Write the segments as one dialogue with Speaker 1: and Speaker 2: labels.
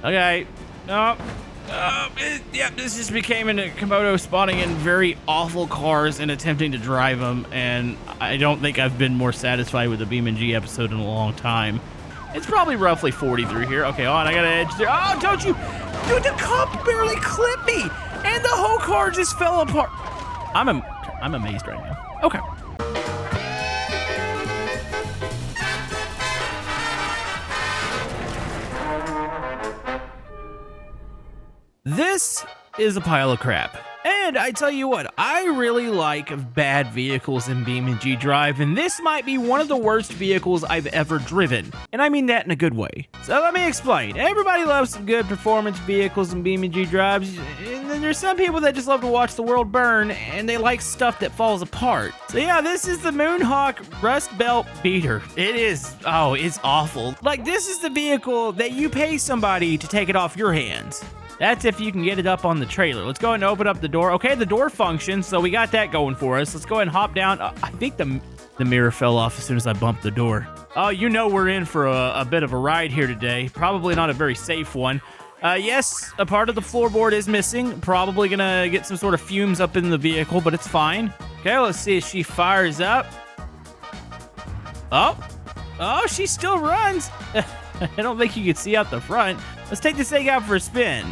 Speaker 1: Okay. Oh, yeah, this just became a Komodo spawning in very awful cars and attempting to drive them, and I don't think I've been more satisfied with the BeamNG episode in a long time. It's probably roughly 40 through here. Okay, on, I got an edge there. Oh, don't you? Dude, the cop barely clipped me, and the whole car just fell apart. I'm amazed right now. Okay. This is a pile of crap. And I tell you what, I really like bad vehicles in BeamNG Drive, and this might be one of the worst vehicles I've ever driven. And I mean that in a good way. So let me explain. Everybody loves some good performance vehicles in BeamNG Drives, and then there's some people that just love to watch the world burn, and they like stuff that falls apart. So yeah, this is the Moonhawk Rust Belt Beater. It is, oh, it's awful. Like, this is the vehicle that you pay somebody to take it off your hands. That's if you can get it up on the trailer. Let's go ahead and open up the door. Okay, the door functions, so we got that going for us. Let's go ahead and hop down. I think the mirror fell off as soon as I bumped the door. Oh, you know we're in for a bit of a ride here today. Probably not a very safe one. Yes, a part of the floorboard is missing. Probably gonna get some sort of fumes up in the vehicle, but it's fine. Okay, let's see if she fires up. Oh, she still runs. I don't think you can see out the front. Let's take this thing out for a spin.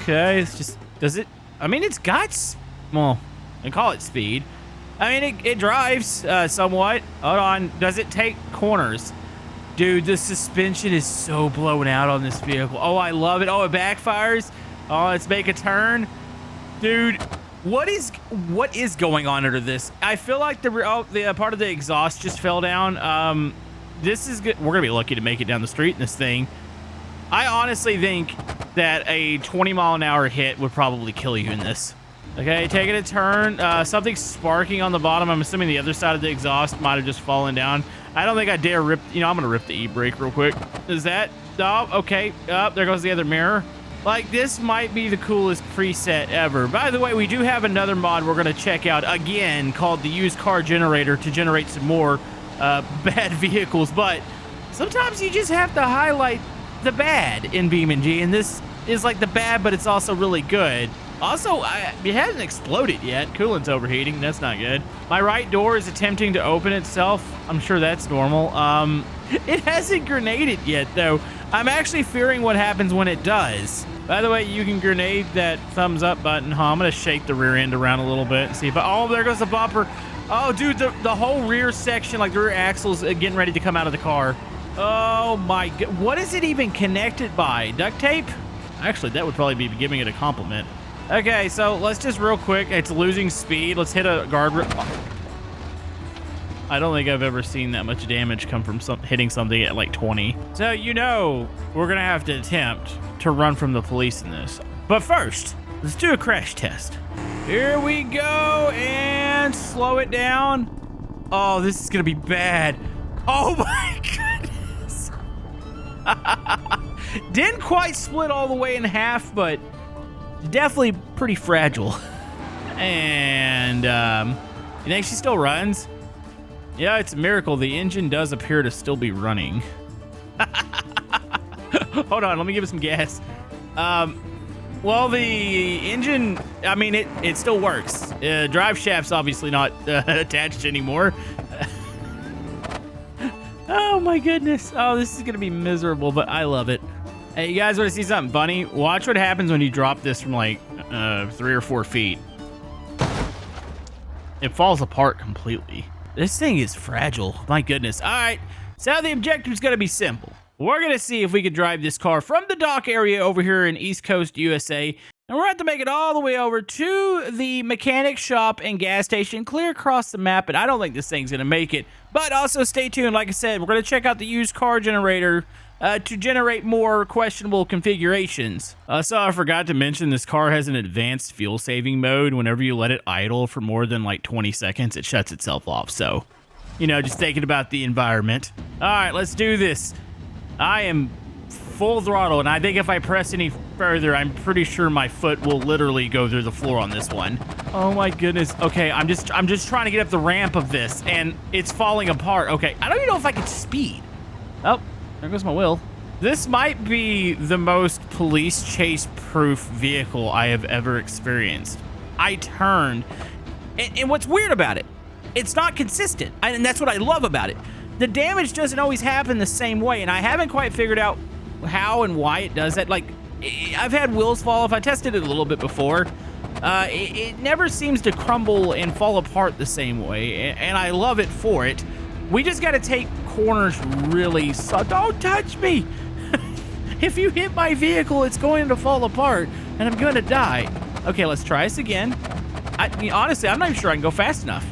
Speaker 1: Okay, it's just, does it, I mean, it's got, well, I call it speed. I mean, it drives somewhat. Hold on, does it take corners? Dude, the suspension is so blown out on this vehicle. Oh, I love it. Oh, it backfires. Oh, let's make a turn. Dude, what is going on under this? I feel like the part of the exhaust just fell down. This is good. We're gonna be lucky to make it down the street in this thing. I honestly think that a 20-mile-an-hour hit would probably kill you in this. Okay, taking a turn. Something's sparking on the bottom. I'm assuming the other side of the exhaust might have just fallen down. I don't think I dare rip, I'm gonna rip the e-brake real quick. Is that, oh, okay. Oh, there goes the other mirror. Like, this might be the coolest preset ever. By the way, we do have another mod we're gonna check out again called the used car generator to generate some more bad vehicles, but sometimes you just have to highlight the bad in BeamNG, and this is like the bad, but it's also really good. Also, it hasn't exploded yet. Coolant's overheating. That's not good. My right door is attempting to open itself. I'm sure that's normal. It hasn't grenaded yet, though. I'm actually fearing what happens when it does. By the way, you can grenade that thumbs up button. I'm gonna shake the rear end around a little bit and see if oh, there goes the bumper. Oh, dude, the whole rear section, like the rear axle's getting ready to come out of the car. Oh my god, what is it even connected by? Duct tape? Actually, that would probably be giving it a compliment. Okay, so let's just real quick, it's losing speed. Let's hit a guardrail. I don't think I've ever seen that much damage come from hitting something at like 20. So, we're gonna have to attempt to run from the police in this. But first, let's do a crash test. Here we go, and slow it down. Oh, this is gonna be bad. Oh my goodness. Didn't quite split all the way in half, but definitely pretty fragile. And, you think she still runs? Yeah, it's a miracle. The engine does appear to still be running. Hold on, let me give it some gas. Well, the engine, I mean, it still works. Drive shaft's obviously not attached anymore. Oh my goodness. Oh, this is gonna be miserable, but I love it. Hey, you guys want to see something funny? Watch what happens when you drop this from like 3 or 4 feet. It falls apart completely. This thing is fragile. My goodness. All right, so the objective's gonna be simple. We're gonna see if we can drive this car from the dock area over here in East Coast, USA, and we're gonna have to make it all the way over to the mechanic shop and gas station, clear across the map, and I don't think this thing's gonna make it. But also stay tuned. Like I said, we're gonna check out the used car generator to generate more questionable configurations. So I forgot to mention this car has an advanced fuel saving mode. Whenever you let it idle for more than like 20 seconds, it shuts itself off. So, just thinking about the environment. All right, let's do this. I am full throttle, and I think if I press any further, I'm pretty sure my foot will literally go through the floor on this one. Oh my goodness. Okay, I'm just trying to get up the ramp of this, and it's falling apart. Okay, I don't even know if I can speed. Oh, there goes my wheel. This might be the most police chase-proof vehicle I have ever experienced. I turned, and what's weird about it, it's not consistent, and that's what I love about it. The damage doesn't always happen the same way, and I haven't quite figured out how and why it does that. Like, I've had wheels fall off. I tested it a little bit before. It never seems to crumble and fall apart the same way, and I love it for it. We just got to take corners really, so don't touch me. If you hit my vehicle, it's going to fall apart, and I'm going to die. Okay, let's try this again. Honestly, I'm not even sure I can go fast enough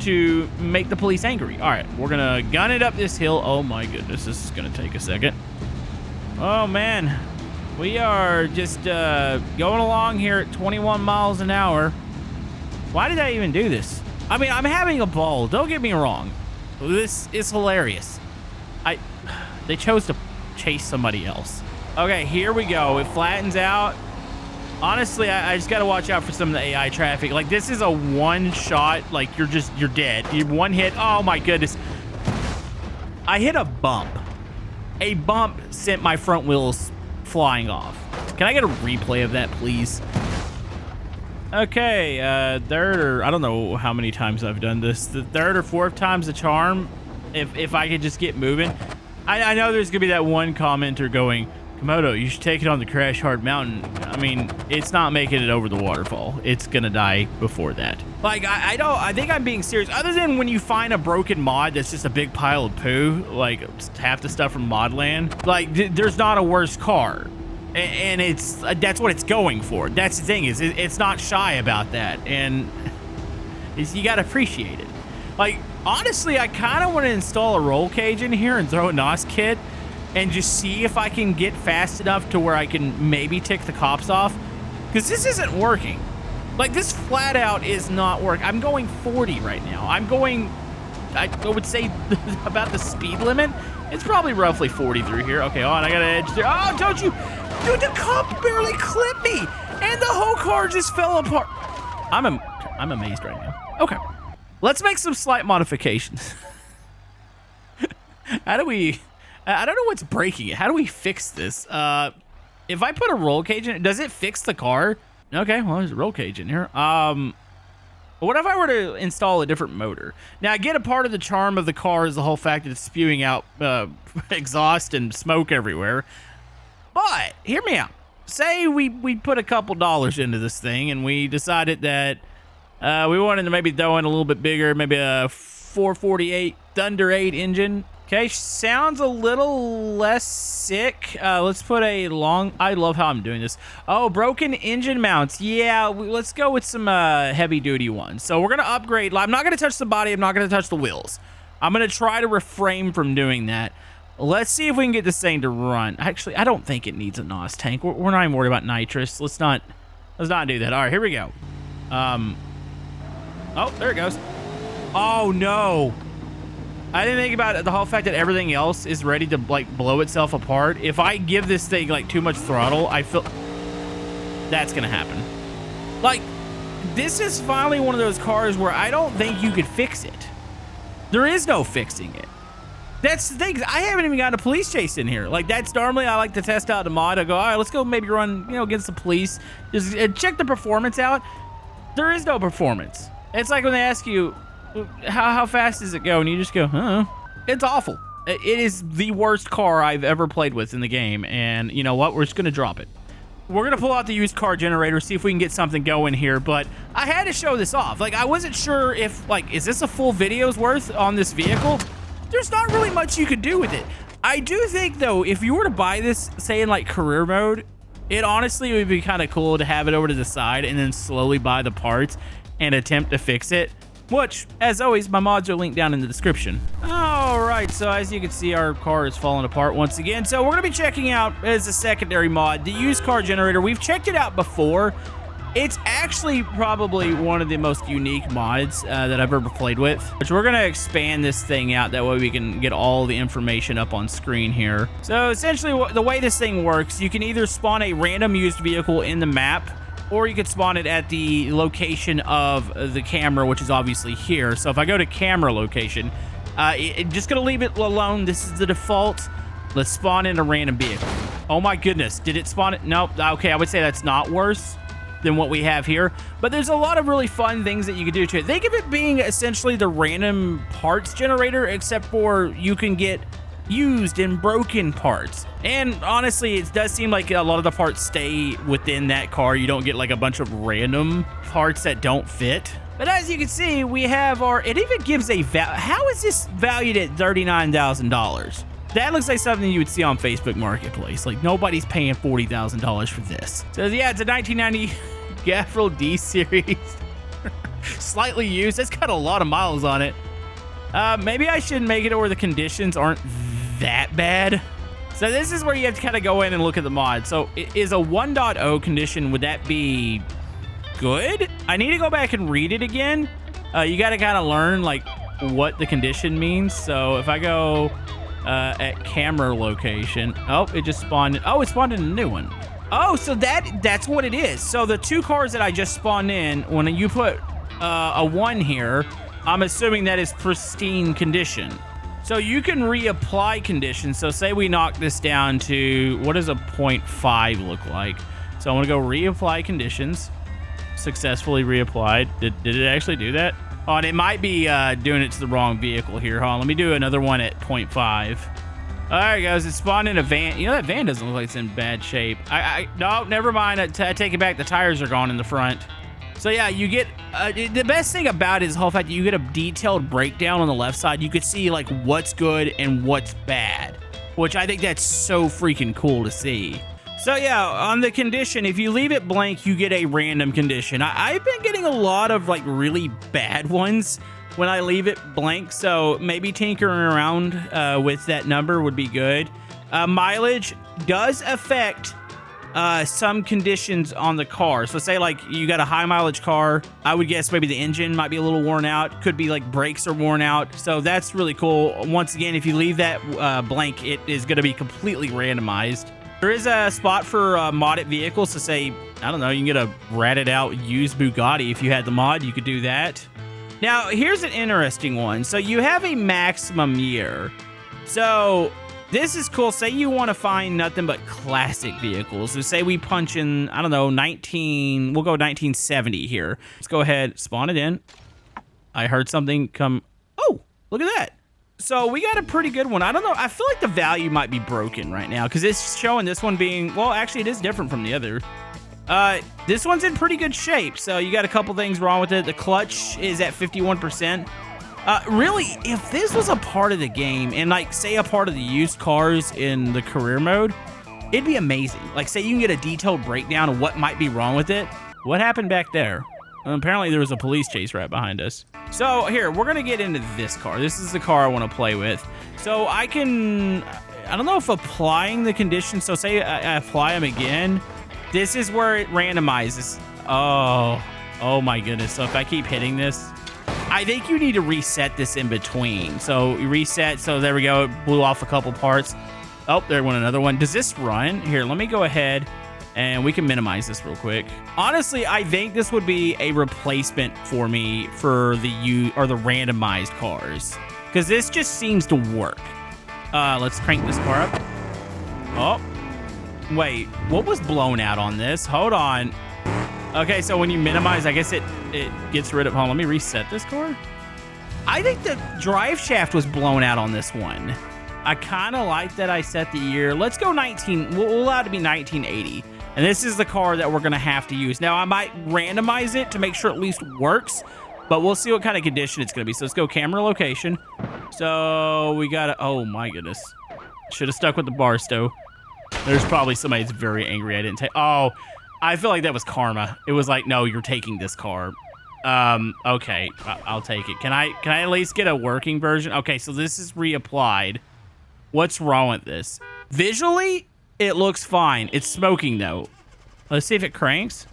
Speaker 1: to make the police angry. All right, we're going to gun it up this hill. Oh, my goodness, this is going to take a second. Oh, man. We are just going along here at 21 miles an hour. Why did I even do this? I mean, I'm having a ball. Don't get me wrong. This is hilarious. They chose to chase somebody else. Okay, here we go. It flattens out. Honestly, I just got to watch out for some of the AI traffic. Like, this is a one shot. Like, you're dead. You one hit. Oh, my goodness. I hit a bump. A bump sent my front wheels flying off. Can I get a replay of that, please? Okay, I don't know how many times I've done this. The third or fourth time's the charm. If I could just get moving. I know there's gonna be that one commenter going, Komodo, you should take it on the crash hard mountain. I mean, it's not making it over the waterfall. It's gonna die before that. Like, I think I'm being serious. Other than when you find a broken mod that's just a big pile of poo, like half the stuff from Modland, like there's not a worse car. And that's what it's going for. That's the thing, is it's not shy about that, and you gotta appreciate it. Like, honestly, I kind of want to install a roll cage in here and throw a NOS kit and just see if I can get fast enough to where I can maybe tick the cops off, because this isn't working. Like, this flat out is not working. I'm going 40 right now. I'm going, I would say about the speed limit. It's probably roughly 40 through here. Okay, on, I got an edge there. Oh, don't you, dude, the cop barely clipped me, and the whole car just fell apart. I'm amazed right now. Okay, let's make some slight modifications. How do we, I don't know what's breaking it. How do we fix this? If I put a roll cage in it, does it fix the car? Okay, well, there's a roll cage in here. What if I were to install a different motor? Now, I get a part of the charm of the car is the whole fact that it's spewing out exhaust and smoke everywhere. But, hear me out. Say we put a couple dollars into this thing and we decided that we wanted to maybe throw in a little bit bigger, maybe a 448 Thunder 8 engine. Okay, sounds a little less sick. Let's put a long... I love how I'm doing this. Oh, broken engine mounts. Yeah, let's go with some heavy-duty ones. So we're going to upgrade. I'm not going to touch the body. I'm not going to touch the wheels. I'm going to try to refrain from doing that. Let's see if we can get this thing to run. Actually, I don't think it needs a NOS tank. We're not even worried about nitrous. Let's not do that. All right, here we go. Oh, there it goes. Oh, no. I didn't think about it, the whole fact that everything else is ready to, like, blow itself apart. If I give this thing, like, too much throttle, I feel that's gonna happen. Like, this is finally one of those cars where I don't think you could fix it. There is no fixing it. That's the thing. I haven't even got a police chase in here. Like, that's normally I like to test out the mod. I go, all right, let's go maybe run, you know, against the police. Just check the performance out. There is no performance. It's like when they ask you, how fast does it go? And you just go, huh? It's awful. It is the worst car I've ever played with in the game. And you know what? We're just going to drop it. We're going to pull out the used car generator, see if we can get something going here. But I had to show this off. Like, I wasn't sure if, like, is this a full video's worth on this vehicle? There's not really much you could do with it. I do think, though, if you were to buy this, say, in, like, career mode, it honestly would be kind of cool to have it over to the side and then slowly buy the parts and attempt to fix it. Which, as always, my mods are linked down in the description. Alright, so as you can see, our car is falling apart once again. So we're going to be checking out, as a secondary mod, the used car generator. We've checked it out before. It's actually probably one of the most unique mods that I've ever played with. Which we're going to expand this thing out, that way we can get all the information up on screen here. So essentially, the way this thing works, you can either spawn a random used vehicle in the map, or you could spawn it at the location of the camera, which is obviously here. So if I go to camera location, just gonna leave it alone. This is the default. Let's spawn in a random vehicle. Oh my goodness. Did it spawn it? Nope. Okay, I would say that's not worse than what we have here. But there's a lot of really fun things that you can do to it. Think of it being essentially the random parts generator, except for you can get used and broken parts. And honestly, it does seem like a lot of the parts stay within that car. You don't get like a bunch of random parts that don't fit. But as you can see, we have our, it even gives a how is this valued at $39,000? That looks like something you would see on Facebook Marketplace. Like nobody's paying $40,000 for this. So yeah, it's a 1990 Gaffrel D series. Slightly used. That's got a lot of miles on it. Maybe I should make it where the conditions aren't that bad. So this is where you have to kind of go in and look at the mod. So is a 1.0 condition, would that be good? I need to go back and read it again. You got to kind of learn like what the condition means. So if I go at camera location, oh, it just spawned in. Oh, it spawned in a new one. Oh, so that's what it is. So the two cars that I just spawned in, when you put a 1 here, I'm assuming that is pristine condition. So you can reapply conditions. So say we knock this down to, what does a 0.5 look like? So I want to go reapply conditions. Successfully reapplied. Did it actually do that? Oh, and it might be doing it to the wrong vehicle here. Hold on, let me do another one at 0.5. All right, guys, it spawned in a van. You know, that van doesn't look like it's in bad shape. No, never mind. I take it back. The tires are gone in the front. So yeah, you get, the best thing about it is the whole fact that you get a detailed breakdown on the left side. You could see like what's good and what's bad, which I think that's so freaking cool to see. So yeah, on the condition, if you leave it blank, you get a random condition. I've been getting a lot of like really bad ones when I leave it blank. So maybe tinkering around with that number would be good. Mileage does affect some conditions on the car. So say like you got a high mileage car, I would guess maybe the engine might be a little worn out. Could be like brakes are worn out. So that's really cool. Once again, if you leave that blank, it is going to be completely randomized. There is a spot for modded vehicles. So say, I don't know, you can get a ratted out used Bugatti. If you had the mod, you could do that. Now, here's an interesting one. So you have a maximum year. So this is cool. Say you want to find nothing but classic vehicles. So say we punch in, I don't know, we'll go 1970 here. Let's go ahead, spawn it in. I heard something come. Oh, look at that. So we got a pretty good one. I don't know. I feel like the value might be broken right now because it's showing this one being, well, actually it is different from the other. This one's in pretty good shape. So you got a couple things wrong with it. The clutch is at 51%. Really, if this was a part of the game and like say a part of the used cars in the career mode, it'd be amazing. Like say you can get a detailed breakdown of what might be wrong with it. What happened back there? Well, apparently there was a police chase right behind us. So here, we're gonna get into this car. This is the car I want to play with. So I don't know if applying the conditions, so say I apply them again, this is where it randomizes. Oh my goodness. So if I keep hitting this, I think you need to reset this in between. So you reset, so there we go, it blew off a couple parts. Oh, there went another one. Does this run? Here, let me go ahead and we can minimize this real quick. Honestly, I think this would be a replacement for me for the randomized cars, because this just seems to work. Let's crank this car up. Oh, wait, what was blown out on this? Hold on. Okay, so when you minimize, I guess it gets rid of, hold on, let me reset this car. I think the drive shaft was blown out on this one. I kind of like that I set the year. Let's go we'll allow it to be 1980. And this is the car that we're going to have to use. Now, I might randomize it to make sure it at least works, but we'll see what kind of condition it's going to be. So let's go camera location. So we got to, oh my goodness. Should have stuck with the bar stow. There's probably somebody that's very angry I didn't take. Oh, I feel like that was karma. It was like, no, you're taking this car. Okay, I'll take it. Can I at least get a working version? Okay, so this is reapplied. What's wrong with this? Visually, it looks fine. It's smoking though. Let's see if it cranks.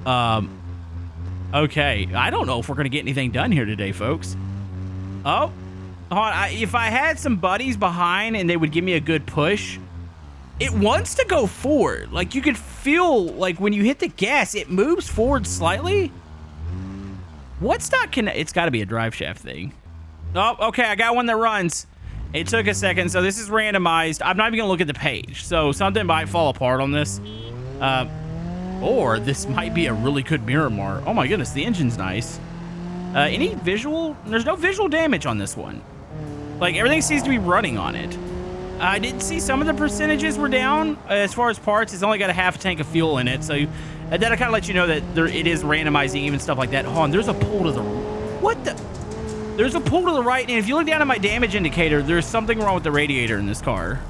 Speaker 1: Okay, I don't know if we're gonna get anything done here today, folks. Oh, hold on. If I had some buddies behind and they would give me a good push, it wants to go forward. Like you could feel like when you hit the gas, it moves forward slightly. What's not connect? It's got to be a drive shaft thing. Oh, okay. I got one that runs. It took a second, so this is randomized. I'm not even gonna look at the page, so something might fall apart on this. Or this might be a really good Miramar. Oh my goodness, the engine's nice. Any visual? There's no visual damage on this one. Like, everything seems to be running on it. I did see some of the percentages were down. As far as parts, it's only got a half tank of fuel in it, so that'll kind of let you know that it is randomizing even stuff like that. Hold on, there's a pull to the... What the... There's a pull to the right, and if you look down at my damage indicator, there's something wrong with the radiator in this car.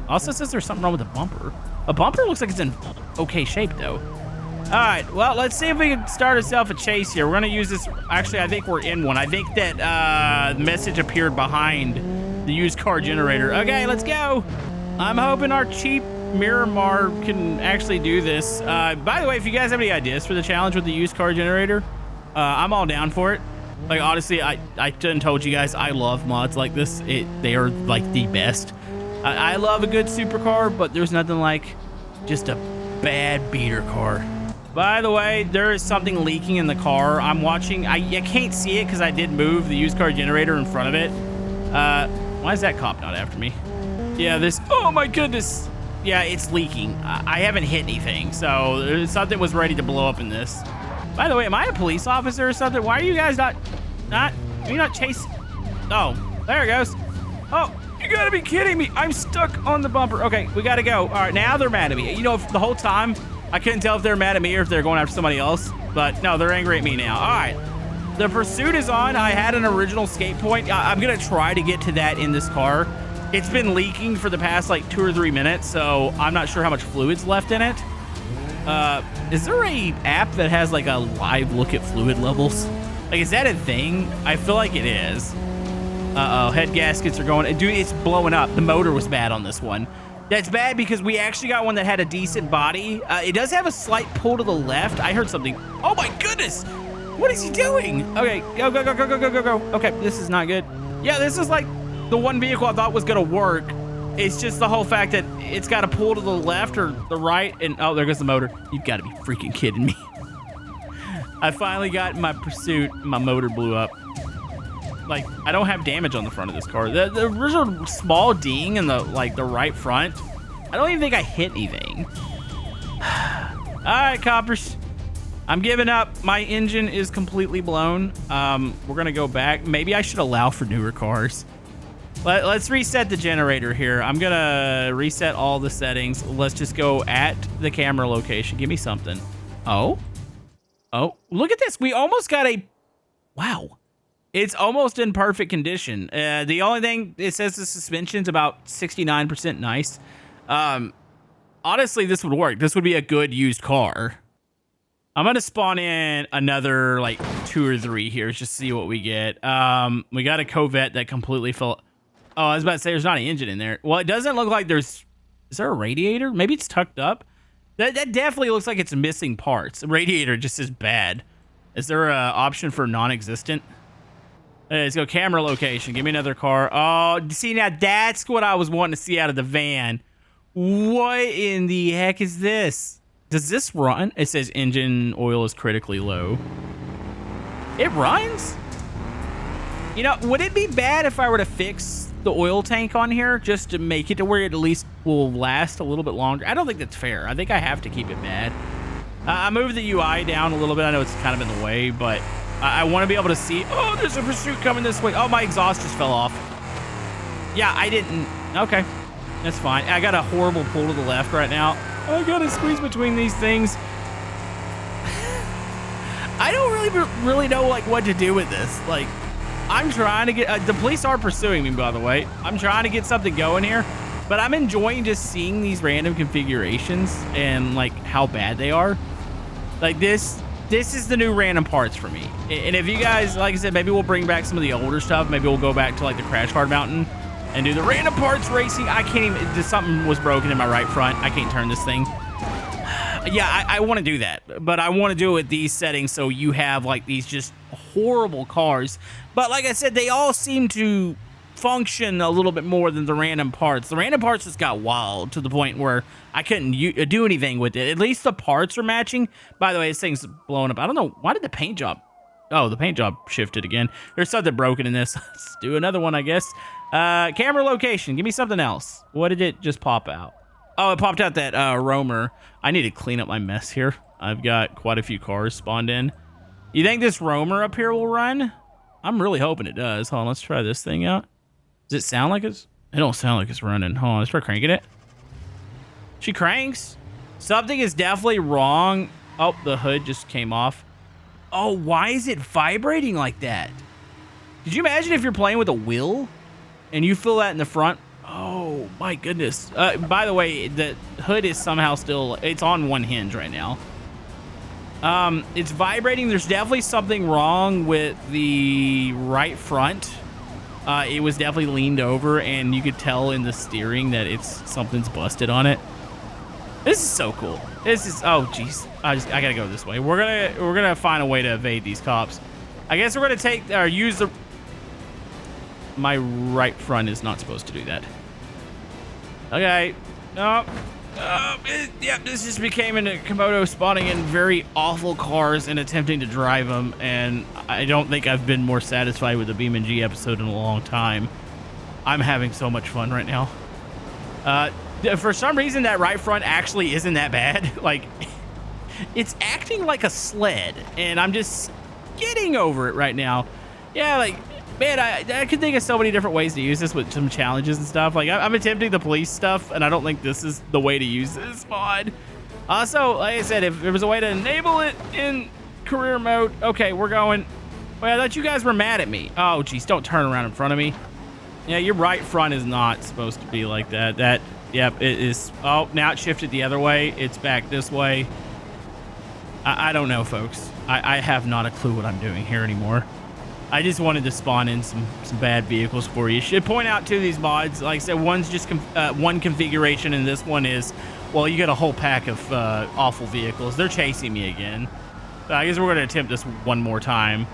Speaker 1: Also says there's something wrong with the bumper. A bumper looks like it's in okay shape, though. All right, well, let's see if we can start ourselves a chase here. We're gonna use this. Actually, I think we're in one. I think that the message appeared behind the used car generator. Okay, let's go. I'm hoping our cheap Miramar can actually do this. By the way, if you guys have any ideas for the challenge with the used car generator, I'm all down for it. Like, honestly, I done told you guys I love mods like this. They are like the best. I love a good supercar, but there's nothing like just a bad beater car. By the way, there is something leaking in the car. I'm watching. I can't see it because I did move the used car generator in front of it. Why is that cop not after me? Yeah, this. Oh my goodness. Yeah, it's leaking. I haven't hit anything, so something was ready to blow up in this. By the way, am I a police officer or something? Why are you guys not are you not chasing? Oh, there it goes. Oh, you gotta be kidding me. I'm stuck on the bumper. Okay, we gotta go. All right, now they're mad at me. You know, the whole time, I couldn't tell if they're mad at me or if they're going after somebody else, but no, they're angry at me now. All right, the pursuit is on. I had an original skate point. I'm gonna try to get to that in this car. It's been leaking for the past like 2 or 3 minutes, so I'm not sure how much fluid's left in it. Is there a app that has like a live look at fluid levels? Like, is that a thing? I feel like it is. Uh-oh, head gaskets are going. Dude, it's blowing up. The motor was bad on this one. That's bad because we actually got one that had a decent body. It does have a slight pull to the left. I heard something. Oh my goodness. What is he doing? Okay, go, go, go, go, go, go, go, go. Okay, this is not good. Yeah, this is like the one vehicle I thought was gonna work. It's just the whole fact that it's got to pull to the left or the right, and oh, there goes the motor. You've got to be freaking kidding me. I finally got my pursuit. My motor blew up. Like, I don't have damage on the front of this car. The original small ding in the right front. I don't even think I hit anything. All right, coppers. I'm giving up. My engine is completely blown. We're gonna go back. Maybe I should allow for newer cars. Let's reset the generator here. I'm gonna reset all the settings. Let's just go at the camera location. Give me something. Oh, look at this. We almost got a, wow. It's almost in perfect condition. The only thing, it says the suspension's about 69% nice. Honestly, this would work. This would be a good used car. I'm gonna spawn in another like 2 or 3 here just to see what we get. We got a Corvette that completely fell. Oh, I was about to say there's not an engine in there. Well, it doesn't look like there's... Is there a radiator? Maybe it's tucked up. That definitely looks like it's missing parts. The radiator just is bad. Is there an option for non-existent? Let's go camera location. Give me another car. Oh, see, now that's what I was wanting to see out of the van. What in the heck is this? Does this run? It says engine oil is critically low. It runs? You know, would it be bad if I were to fix the oil tank on here just to make it to where it at least will last a little bit longer? I don't think that's fair. I think I have to keep it bad. I moved the UI down a little bit. I know it's kind of in the way, but I want to be able to see. Oh, there's a pursuit coming this way. Oh, my exhaust just fell off. Yeah, I didn't. Okay, that's fine. I got a horrible pull to the left right now. I got to squeeze between these things. I don't really know like what to do with this. Like, I'm trying to get, the police are pursuing me, by the way. I'm trying to get something going here, but I'm enjoying just seeing these random configurations and like how bad they are. Like this is the new random parts for me. And if you guys, like I said, maybe we'll bring back some of the older stuff. Maybe we'll go back to like the Crash Card Mountain and do the random parts racing. I can't even, something was broken in my right front. I can't turn this thing. Yeah, I want to do that, but I want to do it with these settings so you have like these just horrible cars. But like I said, they all seem to function a little bit more than the random parts. The random parts just got wild to the point where I couldn't do anything with it. At least the parts are matching. By the way, this thing's blowing up. I don't know. Why did the paint job? Oh, the paint job shifted again. There's something broken in this. Let's do another one, I guess. Camera location. Give me something else. What did it just pop out? Oh, it popped out that roamer. I need to clean up my mess here. I've got quite a few cars spawned in. You think this roamer up here will run? I'm really hoping it does. Hold on, let's try this thing out. Does it sound like it's... It don't sound like it's running. Hold on, let's try cranking it. She cranks. Something is definitely wrong. Oh, the hood just came off. Oh, why is it vibrating like that? Could you imagine if you're playing with a wheel and you feel that in the front? Oh, my goodness. By the way, the hood is somehow still... It's on one hinge right now. It's vibrating. There's definitely something wrong with the right front. It was definitely leaned over, and you could tell in the steering that something's busted on it. This is so cool. This is... Oh, jeez. I gotta go this way. We're gonna find a way to evade these cops. I guess we're gonna use the... My right front is not supposed to do that. Okay. Yeah, this just became a Komodo spawning in very awful cars and attempting to drive them, and I don't think I've been more satisfied with a BeamNG episode in a long time. I'm having so much fun right now. For some reason, that right front actually isn't that bad. Like, it's acting like a sled, and I'm just getting over it right now. Yeah, like... Man, I could think of so many different ways to use this with some challenges and stuff. Like, I'm attempting the police stuff, and I don't think this is the way to use this mod. Also, like I said, if there was a way to enable it in career mode, okay, we're going. Well, I thought you guys were mad at me. Oh, geez, don't turn around in front of me. Yeah, your right front is not supposed to be like that. Yep, it is. Oh, now it shifted the other way. It's back this way. I don't know, folks. I have not a clue what I'm doing here anymore. I just wanted to spawn in some bad vehicles for you. Should point out too, these mods, like I said, one's just one configuration, and this one is, well, you get a whole pack of awful vehicles. They're chasing me again. So I guess we're going to attempt this one more time.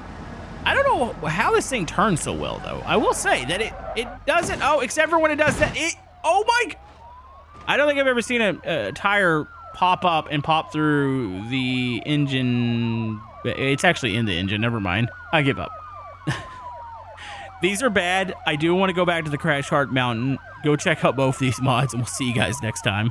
Speaker 1: I don't know how this thing turns so well, though. I will say that it doesn't. Oh, except for when it does that. Oh my! I don't think I've ever seen a tire pop up and pop through the engine. It's actually in the engine. Never mind. I give up. These are bad. I do want to go back to the Crash Heart Mountain. Go check out both these mods, and we'll see you guys next time.